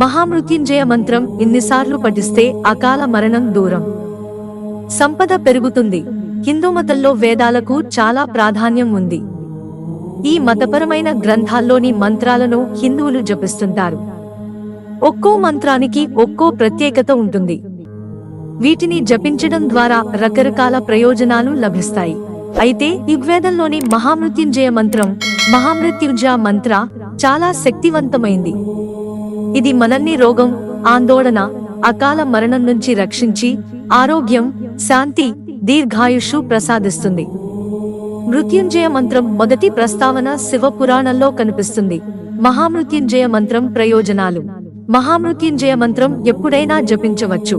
మహామృత్యుంజయ మంత్రం ఇన్నిసార్లు పఠిస్తే అకాల మరణం దూరం, సంపద పెరుగుతుంది. హిందూ మతంలో వేదాలకు చాలా ప్రాధాన్యం ఉంది. ఈ మతపరమైన గ్రంథాల్లోని మంత్రాలను హిందువులు జపిస్తుంటారు. ఒక్కో మంత్రానికి ఒక్కో ప్రత్యేకత ఉంటుంది. వీటిని జపించడం ద్వారా రకరకాల ప్రయోజనాలు లభిస్తాయి. అయితే ఋగ్వేదంలోని మహామృత్యుంజయ మంత్రం, మహామృత్యుంజయ మంత్ర చాలా శక్తివంతమైంది. ఇది మనల్ని రోగం, ఆందోళన, అకాల మరణం నుంచి రక్షించి ఆరోగ్యం, శాంతి, దీర్ఘాయుష్షు ప్రసాదిస్తుంది. మృత్యుంజయ మంత్రం మొదటి ప్రస్తావన శివపురాణంలో కనిపిస్తుంది. మహామృత్యుంజయ మంత్రం ప్రయోజనాలు. మహామృత్యుంజయ మంత్రం ఎప్పుడైనా జపించవచ్చు.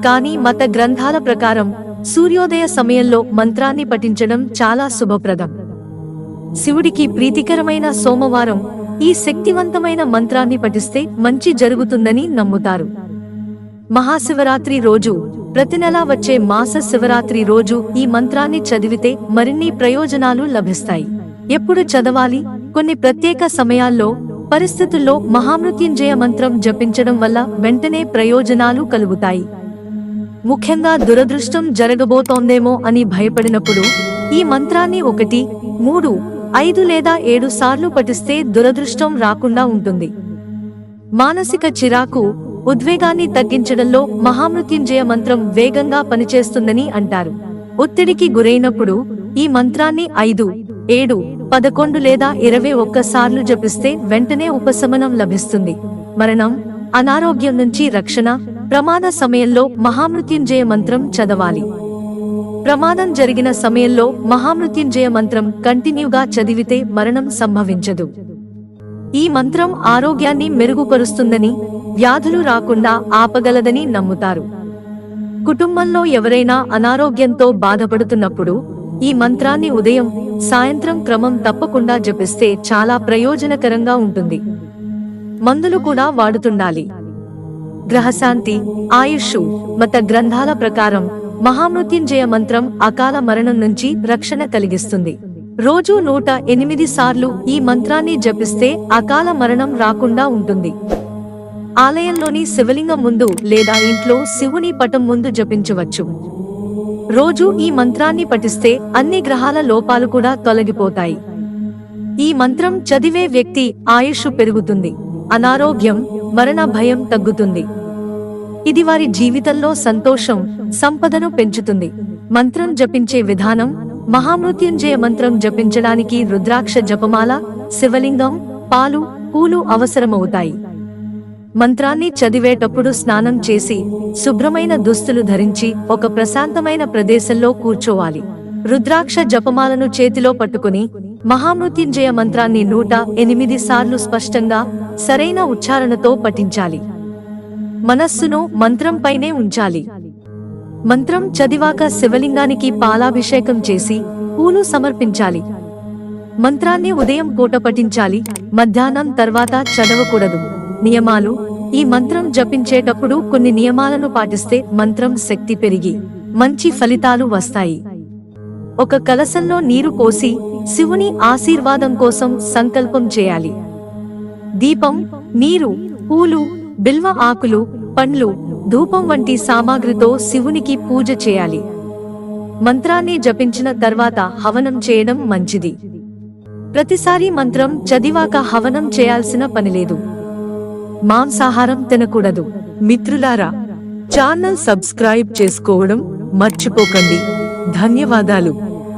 కానీ మత గ్రంథాల ప్రకారం సూర్యోదయ సమయంలో మంత్రాన్ని పఠించడం చాలా శుభప్రదం. శివుడికి ప్రీతికరమైన సోమవారం ఈ శక్తివంతమైన మంత్రాన్ని పఠిస్తే మంచి జరుగుతుందని నమ్ముతారు. మహాశివరాత్రి రోజు, ప్రతి నెలా వచ్చే మాస శివరాత్రి రోజు ఈ మంత్రాన్ని చదివితే మరిన్ని ప్రయోజనాలు లభిస్తాయి. ఎప్పుడు చదవాలి? కొన్ని ప్రత్యేక సమయాల్లో, పరిస్థితుల్లో మహామృత్యుంజయ మంత్రం జపించడం వల్ల వెంటనే ప్రయోజనాలు కలుగుతాయి. ముఖ్యంగా దురదృష్టం జరగబోతోందేమో అని భయపడినప్పుడు ఈ మంత్రాన్ని 1, 3, 5 లేదా 7 సార్లు పఠిస్తే దురదృష్టం రాకుండా ఉంటుంది. మానసిక చిరాకు, ఉద్వేగాన్ని తగ్గించడంలో మహామృత్యుంజయ మంత్రం వేగంగా పనిచేస్తుందని అంటారు. ఒత్తిడికి గురైనప్పుడు ఈ మంత్రాన్ని 5, 7, 11 లేదా 21 సార్లు జపిస్తే వెంటనే ఉపశమనం లభిస్తుంది. మరణం, అనారోగ్యం నుంచి రక్షణ. ప్రమాద సమయంలో మహామృత్యుంజయ మంత్రం చదవాలి. ప్రమాదం జరిగిన సమయంలో మహామృత్యుంజయ మంత్రం కంటిన్యూగా చదివితే మరణం సంభవించదు. ఈ మంత్రం ఆరోగ్యాన్ని మెరుగుపరుస్తుందని, వ్యాధులు రాకుండా ఆపగలదని నమ్ముతారు. కుటుంబంలో ఎవరైనా అనారోగ్యంతో బాధపడుతున్నప్పుడు ఈ మంత్రాన్ని ఉదయం, సాయంత్రం క్రమం తప్పకుండా జపిస్తే చాలా ప్రయోజనకరంగా ఉంటుంది. మందులు కూడా వాడుతుండాలి. గ్రహశాంతి, ఆయుష్షు. మత గ్రంథాల ప్రకారం మహామృత్యుంజయ మంత్రం అకాల మరణం నుంచి రక్షణ కలిగిస్తుంది. రోజూ 108 సార్లు ఈ మంత్రాన్ని జపిస్తే అకాల మరణం రాకుండా ఉంటుంది. ఆలయంలోని శివలింగం ముందు లేదా ఇంట్లో శివుని పటం ముందు జపించవచ్చు. రోజూ ఈ మంత్రాన్ని పఠిస్తే అన్ని గ్రహాల లోపాలు కూడా తొలగిపోతాయి. ఈ మంత్రం చదివే వ్యక్తి ఆయుష్షు పెరుగుతుంది, అనారోగ్యం, మరణ భయం తగ్గుతుంది. ఇది వారి జీవితంలో సంతోషం, సంపదను పెంచుతుంది. మంత్రం జపించే విధానం. మహామృత్యుంజయ మంత్రం జపించడానికి రుద్రాక్ష జపమాల, శివలింగం, పాలు, పూలు అవసరమవుతాయి. మంత్రాన్ని చదివేటప్పుడు స్నానం చేసి శుభ్రమైన దుస్తులు ధరించి ఒక ప్రశాంతమైన ప్రదేశంలో కూర్చోవాలి. రుద్రాక్ష జపమాలను చేతిలో పట్టుకుని మహామృత్యుంజయ మంత్రాన్ని 108 సార్లు స్పష్టంగా, సరైన ఉచ్చారణతో పఠించాలి. మనస్సును మంత్రంపైనే ఉంచాలి. మంత్రం చదివాక శివలింగానికి పాలాభిషేకం చేసి పూలు సమర్పించాలి. మంత్రాన్ని ఉదయం పూట పఠించాలి, మధ్యాహ్నం తర్వాత చదవకూడదు. నియమాలు. ఈ మంత్రం జపించేటప్పుడు కొన్ని నియమాలను పాటిస్తే మంత్రం శక్తి పెరిగి మంచి ఫలితాలు వస్తాయి. ఒక కలశంలో నీరు పోసి శివుని ఆశీర్వాదం కోసం సంకల్పం చేయాలి. దీపం, నీరు, పూలు, బిల్వ ఆకులు, పండ్లు, ధూపం వంటి సామాగ్రితో శివునికి పూజ చేయాలి. మంత్రాన్ని జపించిన తర్వాత హవనం చేయడం మంచిది. ప్రతిసారి మంత్రం చదివాక హవనం చేయాల్సిన పనిలేదు. మాంసాహారం తినకూడదు. మిత్రులారా, ఛానల్ సబ్స్క్రైబ్ చేసుకోవడం మర్చిపోకండి. ధన్యవాదాలు.